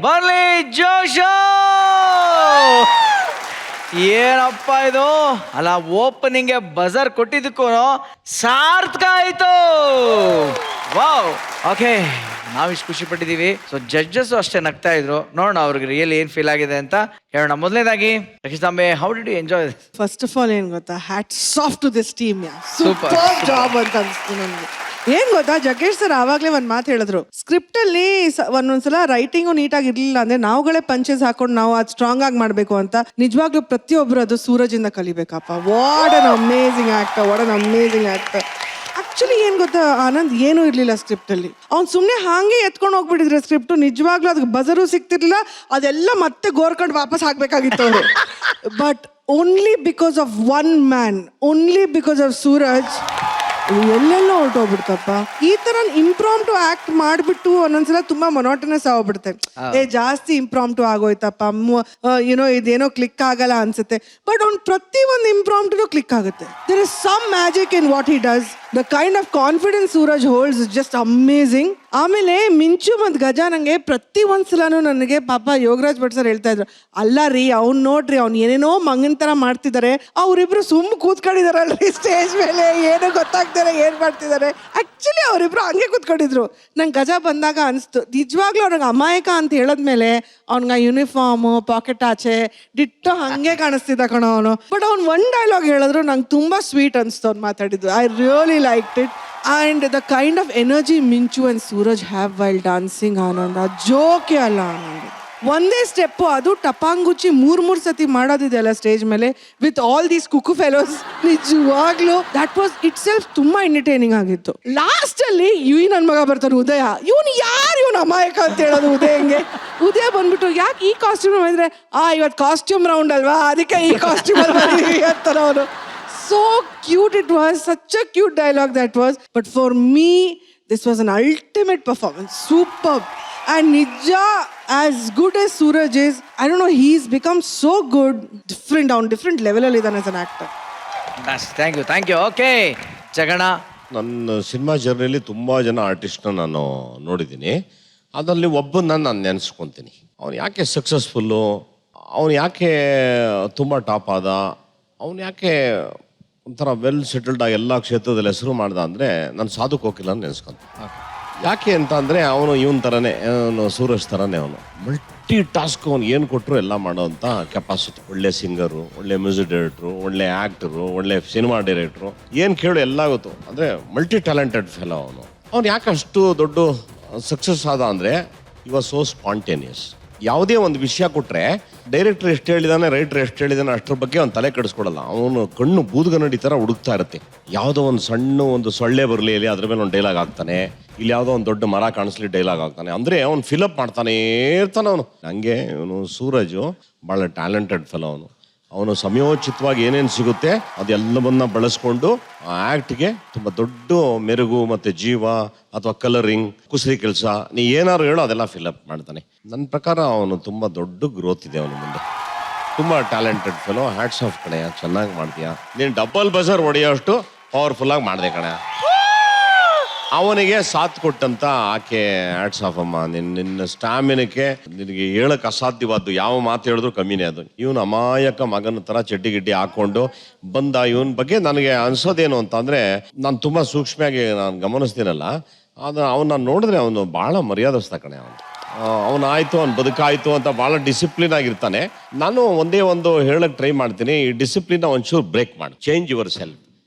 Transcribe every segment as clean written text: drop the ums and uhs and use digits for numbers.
ಬರ್ಲಿ ಜೋಶ. ಏನಪ್ಪ ಇದು ಅಲ್ಲ, ಓಪನಿಂಗ್ ಬಜರ್ ಕೊಟ್ಟಿದ್ದಕ್ಕೂ ಸಾರ್ಥಕ ಆಯ್ತು. ವಾವ್. ಓಕೆ, ನಾವಿಷ್ಟು ಖುಷಿ ಪಟ್ಟಿದೀವಿ. ಸೊ ಜಡ್ಜಸ್ ಅಷ್ಟೇ ನಗ್ತಾ ಇದ್ರು. ನೋಡೋಣ ಅವ್ರಿಗೆ ರಿಯಲಿ ಏನ್ ಫೀಲ್ ಆಗಿದೆ ಅಂತ ಹೇಳೋಣ. ಮೊದಲನೇದಾಗಿ ರಕ್ಷಿತಾಂಬೆ, how did you enjoy this? First of all ಏನ್ ಗೊತ್ತಾ, hats off to this team. Super. Super job ಅಂತ ಅನ್ಸ್ತು ನನಗೆ. ಏನ್ ಗೊತ್ತಾ, ಜಗ್ಗೇಶ್ ಸರ್ ಆವಾಗ್ಲೇ ಒಂದ್ ಮಾತು ಹೇಳಿದ್ರು, ಸ್ಕ್ರಿಪ್ಟ್ ಅಲ್ಲಿ ಒಂದೊಂದ್ಸಲ ರೈಟಿಂಗು ನೀಟಾಗಿ ಇರ್ಲಿಲ್ಲ ಅಂದ್ರೆ ನಾವುಗಳೇ ಪಂಚಸ್ ಹಾಕೊಂಡು ನಾವು ಅದು ಸ್ಟ್ರಾಂಗ್ ಆಗಿ ಮಾಡ್ಬೇಕು ಅಂತ. ನಿಜವಾಗ್ಲೂ ಪ್ರತಿಯೊಬ್ರು ಅದು ಸೂರಜ್ ಇಂದ ಕಲಿಬೇಕಪ್ಪ. What an amazing actor, what an amazing actor. Actually ಏನ್ ಗೊತ್ತಾ ಆನಂದ್, ಏನೂ ಇರ್ಲಿಲ್ಲ ಸ್ಕ್ರಿಪ್ಟ್ ಅಲ್ಲಿ. ಅವ್ನು ಸುಮ್ನೆ ಹಾಗೆ ಎತ್ಕೊಂಡು ಹೋಗ್ಬಿಟ್ಟಿದ್ರೆ ಸ್ಕ್ರಿಪ್ಟ್, ನಿಜವಾಗ್ಲೂ ಅದಕ್ಕೆ ಬಜರು ಸಿಕ್ತಿರ್ಲಿಲ್ಲ, ಅದೆಲ್ಲ ಮತ್ತೆ ಗೋರ್ಕೊಂಡು ವಾಪಸ್ ಹಾಕ್ಬೇಕಾಗಿತ್ತು ಅವರು. But only because of one man, only because of Suraj ಎಲ್ಲೆಲ್ಲೋ ಹೊರಟೋಗ್ಬಿಡ್ತಪ್ಪ. ಈ ತರ ಇಂಪ್ರಾಂಪ್ಟು ಆಕ್ಟ್ ಮಾಡ್ಬಿಟ್ಟು ಒಂದೊಂದ್ಸಲ ತುಂಬಾ ಮೊನೋಟನಸ್ ಆಗ್ಬಿಡುತ್ತೆ. ಜಾಸ್ತಿ ಇಂಪ್ರಾಂಪ್ಟು ಆಗೋಯ್ತಪ್ಪ, ಏನೋ ಇದೇನೋ ಕ್ಲಿಕ್ ಆಗಲ್ಲ ಅನ್ಸುತ್ತೆ. ಬಟ್ ಅವ್ನು ಪ್ರತಿ ಒಂದು ಇಂಪ್ರಾಂಪ್ಟು ಕ್ಲಿಕ್ ಆಗುತ್ತೆ. There is some magic in what he does. The kind of confidence Suraj holds is just amazing. ಆಮೇಲೆ ಮಿಂಚು ಮತ್ತು ಗಜ ನಂಗೆ ಪ್ರತಿ ಒಂದ್ಸಲನೂ ನನಗೆ ಪಾಪ ಯೋಗರಾಜ್ ಭಟ್ ಸರ್ ಹೇಳ್ತಾ ಇದ್ರು, ಅಲ್ಲ ರೀ ಅವ್ನು ನೋಡ್ರಿ ಅವ್ನು ಏನೇನೋ ಮಂಗನ್ ತರ ಮಾಡ್ತಿದ್ದಾರೆ, ಅವರಿಬ್ರು ಸುಮ್ಮ ಕೂತ್ಕೊಂಡಿದಾರಲ್ರಿ ಸ್ಟೇಜ್ ಮೇಲೆ, ಏನು ಗೊತ್ತಾಗ್ತಾರೆ ಏನ್ ಮಾಡ್ತಿದ್ದಾರೆ. ಆಕ್ಚುಲಿ ಅವರಿಬ್ರು ಹಂಗೆ ಕೂತ್ಕೊಂಡಿದ್ರು. ನಂಗೆ ಗಜ ಬಂದಾಗ ಅನಿಸ್ತು, ನಿಜವಾಗ್ಲೂ ಅವ್ನಿಗೆ ಅಮಾಯಕ ಅಂತ ಹೇಳದ್ಮೇಲೆ ಅವ್ನಿಗೆ ಯೂನಿಫಾರ್ಮು ಪಾಕೆಟ್ ಆಚೆ ಡಿಟ್ಟೋ ಹಂಗೆ ಕಾಣಿಸ್ತಿದ್ದ ಕಣೋ ಅವನು. ಬಟ್ ಅವ್ನು ಒಂದು ಡೈಲಾಗ್ ಹೇಳಿದ್ರು ನಂಗೆ ತುಂಬಾ ಸ್ವೀಟ್ ಅನಿಸ್ತು ಅವ್ನು ಮಾತಾಡಿದ್ದು. I really liked it. And the kind of energy Minchu and Suraj have while dancing, Anand, joke ಅಲ್ಲ ಆನಂದ್. ಒಂದೇ ಸ್ಟೆಪ್ ಅದು ಟಪಾಂಗುಚ್ಚಿ ಮೂರ್ ಸತಿ ಮಾಡೋದಿದೆಯಲ್ಲ ಸ್ಟೇಜ್ ಮೇಲೆ ವಿತ್ ಆಲ್ ದೀಸ್ ಕುಕು ಫೆಲೋಸ್. ನಿಜವಾಗ್ಲೂ ದಟ್ ವಾಸ್ ಇಟ್ ಸೆಲ್ಫ್ ತುಂಬಾ ಎಂಟರ್ಟೈನಿಂಗ್ ಆಗಿತ್ತು. ಲಾಸ್ಟ್ ಅಲ್ಲಿ ನನ್ ಮಗ ಬರ್ತಾನೆ ಉದಯ, ಇವನು ಅಮಾಯಕ ಅಂತ ಹೇಳೋದು ಉದಯಂಗೆ. ಉದಯ ಬಂದ್ಬಿಟ್ಟು ಯಾಕೆ ಈ ಕಾಸ್ಟ್ಯೂಮ್ ಅಂದ್ರೆ, ಇವತ್ತು ಕಾಸ್ಟ್ಯೂಮ್ ರೌಂಡ್ ಅಲ್ವಾ ಅದಕ್ಕೆ ಈ ಕಾಸ್ಟ್ಯೂಮ್ ಅಲ್ಲಿ ಅಂತಾರ ಅವನು. So cute it was, such a cute dialogue that was. But for me, this was an ultimate performance, superb. And Nija, as good as Suraj is, I don't know, he's become so good, different, on different level as an actor. Thank you. Okay, ಜಗಣ. ನನ್ನ cinema ಜರ್ನಿಲಿ ತುಂಬ ಜನ ಆರ್ಟಿಸ್ಟ್ನ ನಾನು ನೋಡಿದ್ದೀನಿ. ಅದರಲ್ಲಿ ಒಬ್ಬನ ನಾನು ನೆನೆಸ್ಕೊತೀನಿ. ಅವನು ಯಾಕೆ ಸಕ್ಸಸ್ಫುಲ್ಲು, ಅವನು ಯಾಕೆ ತುಂಬ ಟಾಪ್ ಆದ, ಅವನು ಯಾಕೆ ಒಂಥರ ವೆಲ್ ಸೆಟಲ್ಡ್ ಆಗಿ ಎಲ್ಲ ಕ್ಷೇತ್ರದಲ್ಲಿ ಹೆಸರು ಮಾಡ್ದ ಅಂದರೆ ನಾನು ಸಾಧು ಕೋಕಿಲ ನೆನೆಸ್ಕೊಂತೀನಿ. ಯಾಕೆ ಅಂತ ಅಂದರೆ ಅವನು ಇವನ್ ಥರನೇ, ಅವನು ಸೂರಜ್ ಥರನೇ, ಅವನು ಮಲ್ಟಿ ಟಾಸ್ಕ್, ಅವನು ಏನು ಕೊಟ್ಟರು ಎಲ್ಲ ಮಾಡೋವಂಥ ಕೆಪಾಸಿಟಿ. ಒಳ್ಳೆ ಸಿಂಗರು, ಒಳ್ಳೆ ಮ್ಯೂಸಿಕ್ ಡೈರೆಕ್ಟ್ರು, ಒಳ್ಳೆ ಆ್ಯಕ್ಟರು, ಒಳ್ಳೆ ಸಿನಿಮಾ ಡೈರೆಕ್ಟ್ರು, ಏನು ಕೇಳು ಎಲ್ಲ ಗೊತ್ತು. ಅಂದರೆ ಮಲ್ಟಿ ಟ್ಯಾಲೆಂಟೆಡ್ ಫೆಲೋ ಅವನು. ಅವ್ನು ಯಾಕೆ ಅಷ್ಟು ದೊಡ್ಡ ಸಕ್ಸಸ್ ಆದ ಅಂದರೆ ಇ ವಾಸ್ ಸೋ ಸ್ಪಾಂಟೇನಿಯಸ್. ಯಾವುದೇ ಒಂದು ವಿಷಯ ಕೊಟ್ಟರೆ ಡೈರೆಕ್ಟರ್ ಎಷ್ಟು ಹೇಳಿದಾನೆ, ರೈಟರ್ ಎಷ್ಟು ಹೇಳಿದಾನೆ ಅಷ್ಟರ ಬಗ್ಗೆ ಅವ್ನು ತಲೆ ಕೆಡಿಸ್ಕೊಡಲ್ಲ. ಅವನು ಕಣ್ಣು ಬೂದುಗನ್ನಡಿ ಥರ ಹುಡುಕ್ತಾ ಇರುತ್ತೆ. ಯಾವುದೋ ಒಂದು ಸಣ್ಣ ಒಂದು ಸೊಳ್ಳೆ ಬರಲಿ ಇಲ್ಲಿ ಅದ್ರ ಮೇಲೆ ಒಂದು ಡೈಲಾಗ್ ಆಗ್ತಾನೆ, ಇಲ್ಲಿ ಯಾವುದೋ ಒಂದು ದೊಡ್ಡ ಮರ ಕಾಣಿಸ್ಲಿ ಡೈಲಾಗ್ ಆಗ್ತಾನೆ. ಅಂದರೆ ಅವ್ನು ಫಿಲಪ್ ಮಾಡ್ತಾನೇ ಇರ್ತಾನೆ ಅವನು. ಹಂಗೆ ಇವನು ಸೂರಜು ಭಾಳ ಟ್ಯಾಲೆಂಟೆಡ್ ಫೆಲೋ ಅವನು. ಅವನು ಸಮಯೋಚಿತವಾಗಿ ಏನೇನು ಸಿಗುತ್ತೆ ಅದೆಲ್ಲವನ್ನ ಬಳಸ್ಕೊಂಡು ಆ ಆ್ಯಕ್ಟ್ಗೆ ತುಂಬ ದೊಡ್ಡ ಮೆರುಗು ಮತ್ತು ಜೀವ ಅಥವಾ ಕಲರಿಂಗ್, ಕುಸರಿ ಕೆಲಸ, ನೀ ಏನಾದ್ರು ಹೇಳೋ ಅದೆಲ್ಲ ಫಿಲಪ್ ಮಾಡ್ತಾನೆ. ನನ್ನ ಪ್ರಕಾರ ಅವನು ತುಂಬ ದೊಡ್ಡ ಗ್ರೋತ್ ಇದೆ ಅವನ ಮುಂದೆ. ತುಂಬ ಟ್ಯಾಲೆಂಟೆಡ್ ಫೆಲೋ. ಹ್ಯಾಟ್ಸ್ ಆಫ್ ಕಣೆಯ, ಚೆನ್ನಾಗಿ ಮಾಡ್ತೀಯ ನೀನು. ಡಬಲ್ ಬಜರ್ ಹೊಡೆಯೋಷ್ಟು ಪವರ್ಫುಲ್ಲಾಗಿ ಮಾಡಿದೆ ಕಣೆ. ಅವನಿಗೆ ಸಾಥ್ ಕೊಟ್ಟಂತ ಆಕೆ ಹ್ಯಾಟ್ಸ್ ಆಫ್ ಅಮ್ಮ. ನಿನ್ನ ಸ್ಟಾಮಿನಕ್ಕೆ ನಿನಗೆ ಹೇಳಕ್ ಅಸಾಧ್ಯವಾದ್ದು ಯಾವ ಮಾತು ಹೇಳಿದ್ರು ಕಮ್ಮಿನೇ ಅದು. ಇವನು ಅಮಾಯಕ ಮಗನ ಥರ ಚಡ್ಡಿ ಗಿಡ್ಡಿ ಹಾಕ್ಕೊಂಡು ಬಂದ. ಇವನ ಬಗ್ಗೆ ನನಗೆ ಅನ್ಸೋದೇನು ಅಂತ ಅಂದರೆ, ನಾನು ತುಂಬ ಸೂಕ್ಷ್ಮವಾಗಿ ನಾನು ಗಮನಿಸ್ತೀನಲ್ಲ, ಅದು ಅವನ್ನ ನೋಡಿದ್ರೆ ಅವನು ಭಾಳ ಮರ್ಯಾದಸ್ತ ಕಣೆ. ಅವನಾಯ್ತು, ಅವ್ನು ಬದುಕಾಯ್ತು ಅಂತ ಭಾಳ ಡಿಸಿಪ್ಲಿನ್ ಆಗಿರ್ತಾನೆ. ನಾನು ಒಂದೇ ಒಂದು ಹೇಳಕ್ಕೆ ಟ್ರೈ ಮಾಡ್ತೀನಿ, ಈ ಡಿಸಿಪ್ಲಿನ ಒಂಚೂರು ಬ್ರೇಕ್ ಮಾಡಿ, change yourself.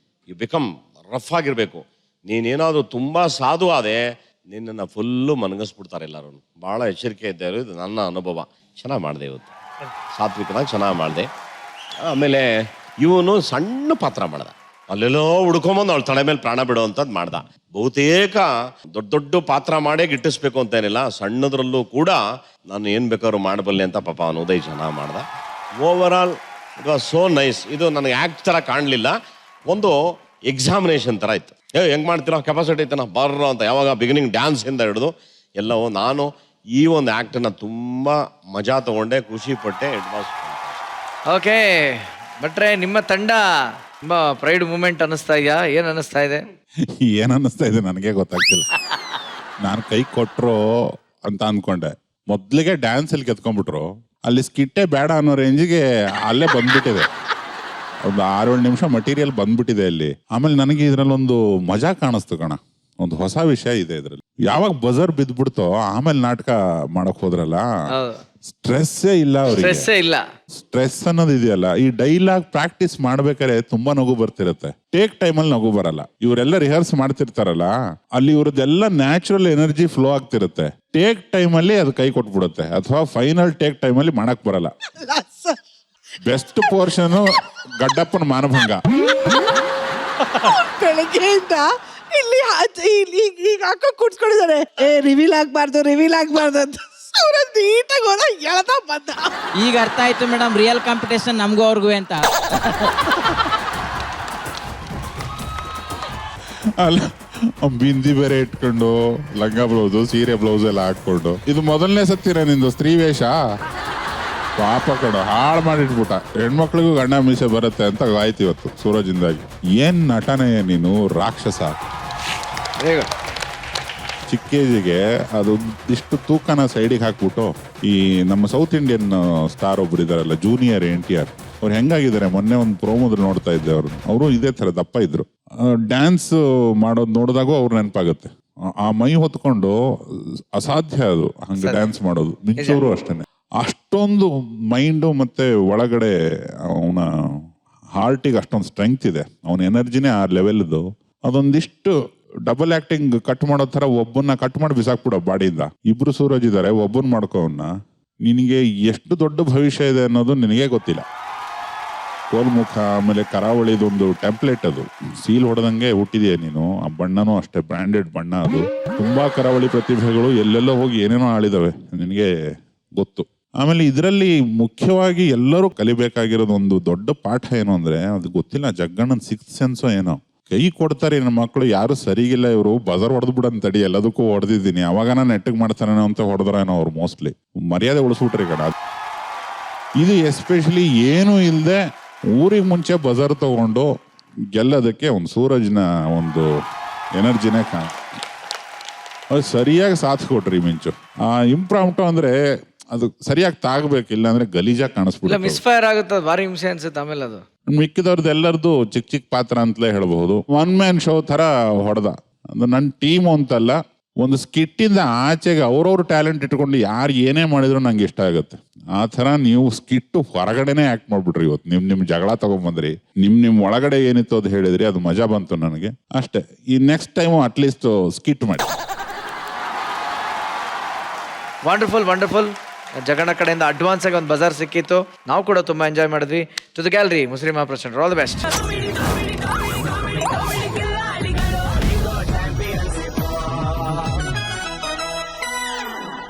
You become rough ಆಗಿರಬೇಕು. ನೀನೇನಾದರೂ ತುಂಬ ಸಾಧು ಆದೆ ನಿನ್ನನ್ನು ಫುಲ್ಲು ಮನಗಿಸ್ಬಿಡ್ತಾರೆ ಎಲ್ಲರೂ. ಭಾಳ ಎಚ್ಚರಿಕೆ ಇದ್ದಾರೆ, ಇದು ನನ್ನ ಅನುಭವ. ಚೆನ್ನಾಗಿ ಮಾಡಿದೆ ಇವತ್ತು, ಸಾತ್ವಿಕನಾಗಿ ಚೆನ್ನಾಗಿ ಮಾಡಿದೆ. ಆಮೇಲೆ ಇವನು ಸಣ್ಣ ಪಾತ್ರ ಮಾಡ್ದ, ಅಲ್ಲೆಲ್ಲೋ ಹುಡ್ಕೊಂಬಂದು ಅವಳು ತಲೆ ಮೇಲೆ ಪ್ರಾಣ ಬಿಡುವಂಥದ್ದು ಮಾಡ್ದ. ಬಹುತೇಕ ದೊಡ್ಡ ದೊಡ್ಡ ಪಾತ್ರ ಮಾಡೇ ಗಿಟ್ಟಿಸ್ಬೇಕು ಅಂತ ಏನಿಲ್ಲ, ಸಣ್ಣದ್ರಲ್ಲೂ ಕೂಡ ನಾನು ಏನು ಬೇಕಾದ್ರೂ ಮಾಡಬಲ್ಲೆ ಅಂತ ಪಾಪ ಅವನು ಉದಯ್ ಚೆನ್ನಾಗಿ ಮಾಡ್ದ. Over all it was so nice. ಇದು ನನಗೆ ಆ್ಯಕ್ಟ್ ಥರ ಕಾಣಲಿಲ್ಲ, ಒಂದು ಎಕ್ಸಾಮಿನೇಷನ್ ಥರ ಇತ್ತು. ಹೆಂಗೆ ಮಾಡ್ತೀರೋ, ಕೆಪಾಸಿಟಿ ಐತನ ಬರ್ರೋ ಅಂತ. ಯಾವಾಗ ಬಿಗಿನಿಂಗ್ ಡ್ಯಾನ್ಸಿಂದ ಹಿಡಿದು ಎಲ್ಲವೂ ನಾನು ಈ ಒಂದು ಆ್ಯಕ್ಟನ್ನು ತುಂಬ ಮಜಾ ತಗೊಂಡೆ, ಖುಷಿ ಪಟ್ಟೆ. ಇಟ್ ವಾಸ್ ಓಕೆ ಭಟ್ರೆ, ನಿಮ್ಮ ತಂಡ ತುಂಬ ಪ್ರೈಡ್ ಮೂಮೆಂಟ್ ಅನ್ನಿಸ್ತಾ ಇದೆಯಾ? ಏನು ಅನ್ನಿಸ್ತಾ ಇದೆ? ಏನು ಅನ್ನಿಸ್ತಾ ಇದೆ ನನಗೆ ಗೊತ್ತಾಗ್ತಿಲ್ಲ. ನಾನು ಕೈ ಕೊಟ್ಟರು ಅಂತ ಅಂದ್ಕೊಂಡೆ, ಮೊದ್ಲಿಗೆ ಡ್ಯಾನ್ಸ್ ಅಲ್ಲಿ ಕೆತ್ಕೊಂಡ್ಬಿಟ್ರು, ಅಲ್ಲಿ ಸ್ಕಿಟ್ಟೇ ಬೇಡ ಅನ್ನೋ ರೇಂಜಿಗೆ ಅಲ್ಲೇ ಬಂದ್ಬಿಟ್ಟಿದೆ. ಒಂದು 6-7 ನಿಮಿಷ ಮಟೀರಿಯಲ್ ಬಂದ್ಬಿಟ್ಟಿದೆ ಅಲ್ಲಿ. ಆಮೇಲೆ ನನಗೆ ಇದ್ರಲ್ಲಿ ಒಂದು ಮಜಾ ಕಾಣಿಸ್ತು ಕಣ, ಒಂದು ಹೊಸ ವಿಷಯ ಇದೆ ಇದ್ರಲ್ಲಿ. ಯಾವಾಗ ಬಜರ್ ಬಿದ್ಬಿಡ್ತೋ ಆಮೇಲೆ ನಾಟಕ ಮಾಡಕ್ ಹೋದ್ರಲ್ಲ, ಸ್ಟ್ರೆಸ್ಸೇ ಇಲ್ಲ ಅವ್ರಿಗೆ. ಸ್ಟ್ರೆಸ್ಸೇ ಇಲ್ಲ. ಸ್ಟ್ರೆಸ್ ಅನ್ನೋದು ಇದೆಯಲ್ಲ, ಈ ಡೈಲಾಗ್ ಪ್ರಾಕ್ಟೀಸ್ ಮಾಡ್ಬೇಕಾದ್ರೆ ತುಂಬಾ ನಗು ಬರ್ತಿರುತ್ತೆ. ಟೇಕ್ ಟೈಮಲ್ಲಿ ನಗು ಬರಲ್ಲ. ಇವರೆಲ್ಲ ರಿಹರ್ಸ್ ಮಾಡ್ತಿರ್ತಾರಲ್ಲ, ಅಲ್ಲಿ ಇವ್ರದ್ದೆಲ್ಲ ನ್ಯಾಚುರಲ್ ಎನರ್ಜಿ ಫ್ಲೋ ಆಗ್ತಿರುತ್ತೆ. ಟೇಕ್ ಟೈಮಲ್ಲಿ ಅದು ಕೈ ಕೊಟ್ಬಿಡುತ್ತೆ, ಅಥವಾ ಫೈನಲ್ ಟೇಕ್ ಟೈಮಲ್ಲಿ ಮಾಡಕ್ ಬರಲ್ಲ. ಬೆಸ್ಟ್ ಪೋರ್ಷನ್ ಗಡ್ಡಪ್ಪನ ಮಾನಭಂಗ. ಬೆಳಗ್ಗೆಯಿಂದ ಇಲ್ಲಿ ಈಗ ಹಾಕೋ ಕೂಡ್ಸ್ಕೊಂಡಿದ್ದಾರೆ, ರಿವೀಲ್ ಆಗ್ಬಾರ್ದು ಅಂತ. ಸೂರಜ್ ನೀಟಾಗಿ ಹೋದ, ಎಳ್ತಾ ಬಂದ. ಈಗ ಅರ್ಥ ಆಯ್ತು ಮೇಡಮ್, ರಿಯಲ್ ಕಾಂಪಿಟೇಷನ್ ನಮಗೂ ಅವ್ರಿಗೂ ಅಂತ. ಅಲ್ಲ, ಬಿಂದಿ ಬೇರೆ ಇಟ್ಕೊಂಡು ಲಂಗ ಬ್ಲೌಸು ಸೀರೆ ಬ್ಲೌಸ್ ಎಲ್ಲ ಹಾಕೊಂಡು, ಇದು ಮೊದಲನೇ ಸತ್ತಿರ ನಿಂದು ಸ್ತ್ರೀ ವೇಷ. ಪಾಪ ಕಡ ಹಾಳು ಮಾಡಿಟ್ಬಿಟ್ಟ. ಹೆಣ್ಮಕ್ಳಿಗೂ ಗಂಡ ಮೀಸೆ ಬರುತ್ತೆ ಅಂತ ಆಯ್ತು ಇವತ್ತು ಸೂರಜಿಂದಾಗಿ. ಏನ್ ನಟನೆ ನೀನು, ರಾಕ್ಷಸ. ಚಿಕ್ಕ ಏಜಿಗೆ ಅದು ಇಷ್ಟು ತೂಕನ ಸೈಡಿಗೆ ಹಾಕ್ಬಿಟ್ಟು, ಈ ನಮ್ಮ ಸೌತ್ ಇಂಡಿಯನ್ ಸ್ಟಾರ್ ಒಬ್ರು ಇದಾರಲ್ಲ, ಜೂನಿಯರ್ NTR, ಅವ್ರು ಹೆಂಗಾಗಿದ್ದಾರೆ, ಮೊನ್ನೆ ಒಂದು ಪ್ರೋಮೋದಲ್ಲಿ ನೋಡ್ತಾ ಇದ್ದೆ. ಅವರು ಇದೇ ತರ ದಪ್ಪ ಇದ್ರು. ಡ್ಯಾನ್ಸ್ ಮಾಡೋದು ನೋಡಿದಾಗೂ ಅವ್ರು ನೆನಪಾಗುತ್ತೆ. ಆ ಮೈ ಹೊತ್ಕೊಂಡು ಅಸಾಧ್ಯ ಅದು ಹಂಗೆ ಡ್ಯಾನ್ಸ್ ಮಾಡೋದು. ಮಿಂಚೂರು ಅಷ್ಟೇನೆ. ಅಷ್ಟೊಂದು ಮೈಂಡು ಮತ್ತೆ ಒಳಗಡೆ ಅವನ ಹಾರ್ಟಿಗೆ ಅಷ್ಟೊಂದು ಸ್ಟ್ರೆಂಗ್ತ್ ಇದೆ. ಅವನ ಎನರ್ಜಿನೇ ಆ ಲೆವೆಲ್ದು. ಅದೊಂದಿಷ್ಟು ಡಬಲ್ ಆಕ್ಟಿಂಗ್ ಕಟ್ ಮಾಡೋ ತರ ಒಬ್ಬನ್ನ ಕಟ್ ಮಾಡಿ ಬಿಸಾಕ್ಬಿಡೋ ಬಾಡಿಯಿಂದ. ಇಬ್ರು ಸೂರಜ್ ಇದಾರೆ, ಒಬ್ಬನ್ ಮಾಡ್ಕೋ ಅವನ್ನ. ನಿನಗೆ ಎಷ್ಟು ದೊಡ್ಡ ಭವಿಷ್ಯ ಇದೆ ಅನ್ನೋದು ನಿನಗೆ ಗೊತ್ತಿಲ್ಲ. ಕೋಲ್ಮುಖ ಆಮೇಲೆ ಕರಾವಳಿದೊಂದು ಟೆಂಪ್ಲೇಟ್, ಅದು ಸೀಲ್ ಹೊಡೆದಂಗೆ ಹುಟ್ಟಿದೆಯಾ ನೀನು. ಆ ಬಣ್ಣನೂ ಅಷ್ಟೇ ಬ್ರ್ಯಾಂಡೆಡ್ ಬಣ್ಣ ಅದು. ತುಂಬಾ ಕರಾವಳಿ ಪ್ರತಿಭೆಗಳು ಎಲ್ಲೆಲ್ಲೋ ಹೋಗಿ ಏನೇನೋ ಆಳಿದಾವೆ, ನಿನಗೆ ಗೊತ್ತು. ಆಮೇಲೆ ಇದರಲ್ಲಿ ಮುಖ್ಯವಾಗಿ ಎಲ್ಲರೂ ಕಲಿಬೇಕಾಗಿರೋದು ಒಂದು ದೊಡ್ಡ ಪಾಠ ಏನು ಅಂದ್ರೆ, ಅದು ಗೊತ್ತಿಲ್ಲ, ಜಗ್ಗಣ್ಣನ ಸಿಕ್ಸ್ ಸೆನ್ಸೋ ಏನೋ. ಕೈ ಕೊಡ್ತಾರೆ ನನ್ನ ಮಕ್ಕಳು, ಯಾರು ಸರಿಗಿಲ್ಲ, ಇವರು ಬಜರ್ ಹೊಡೆದು ಬಿಡಂತ ತಡಿ, ಎಲ್ಲದಕ್ಕೂ ಹೊಡೆದಿದ್ದೀನಿ, ಅವಾಗ ನಾನು ನೆಟ್ಟಿಗೆ ಮಾಡ್ತಾನೇನೋ ಅಂತ ಹೊಡೆದ್ರೇನೋ ಅವ್ರು. ಮೋಸ್ಟ್ಲಿ ಮರ್ಯಾದೆ ಉಳಿಸ್ಬಿಟ್ರಿ ಕಣ. ಇದು ಎಸ್ಪೆಷಲಿ ಏನೂ ಇಲ್ಲದೆ ಊರಿಗೆ ಮುಂಚೆ ಬಜರ್ ತಗೊಂಡು ಗೆಲ್ಲೋದಕ್ಕೆ ಒಂದು ಸೂರಜ್ನ ಒಂದು ಎನರ್ಜಿನೇ ಅದು ಸರಿಯಾಗಿ ಸಾಥ್ ಕೊಟ್ರಿ ಮಿಂಚು. ಇಂಪ್ರಾಂಪ್ಟು ಅಂದ್ರೆ ಅದು ಸರಿಯಾಗಿ ತಾಗಬೇಕು, ಇಲ್ಲ ಅಂದ್ರೆ ಗಲೀಜಾಗಿ ಕಾಣಿಸ್ಬಿಡುತ್ತೆ, ಮಿಸ್ಫೈರ್ ಆಗುತ್ತೆ, ಭಾರಿ ಹಿಂಸೆ ಅನ್ಸುತ್ತೆ ಆಮೇಲೆ. ಅದು ಮಿಕ್ಕಿದವ್ರದ್ದು ಎಲ್ಲರದು ಚಿಕ್ಕ ಚಿಕ್ಕ ಪಾತ್ರ ಅಂತಲೇ ಹೇಳ್ಬಹುದು. ಒನ್ ಮ್ಯಾನ್ ಶೋ ತರ ಹೊಡೆದ. ಅದು ನನ್ನ ಟೀಮ್ ಅಂತಲ್ಲ, ಒಂದು ಸ್ಕಿಟ್ಟಿಂದ ಆಚೆಗೆ ಅವ್ರವ್ರ ಟ್ಯಾಲೆಂಟ್ ಇಟ್ಕೊಂಡು ಯಾರು ಏನೇ ಮಾಡಿದ್ರು ನಂಗೆ ಇಷ್ಟ ಆಗುತ್ತೆ. ಆ ಥರ ನೀವು ಸ್ಕಿಟ್ಟು ಹೊರಗಡೆನೆ ಆಕ್ಟ್ ಮಾಡ್ಬಿಟ್ರಿ ಇವತ್ತು. ನಿಮ್ ಜಗಳ ತಗೊಂಡ್ಬಂದ್ರಿ, ನಿಮ್ ಒಳಗಡೆ ಏನಿತ್ತು ಅದು ಹೇಳಿದ್ರಿ, ಅದು ಮಜಾ ಬಂತು ನನಗೆ ಅಷ್ಟೇ. ಈ ನೆಕ್ಸ್ಟ್ ಟೈಮು ಅಟ್ಲೀಸ್ಟ್ ಸ್ಕಿಟ್ ಮಾಡಿ. ವಂಡರ್ಫುಲ್. ಜಗಣ್ಣ ಕಡೆಯಿಂದ ಅಡ್ವಾನ್ಸ್ ಆಗಿ ಒಂದು ಬಜಾರ್ ಸಿಕ್ಕಿತ್ತು, ನಾವು ಕೂಡ ತುಂಬಾ ಎಂಜಾಯ್ ಮಾಡಿದ್ವಿ. To the gallery, Muslim present, all the best.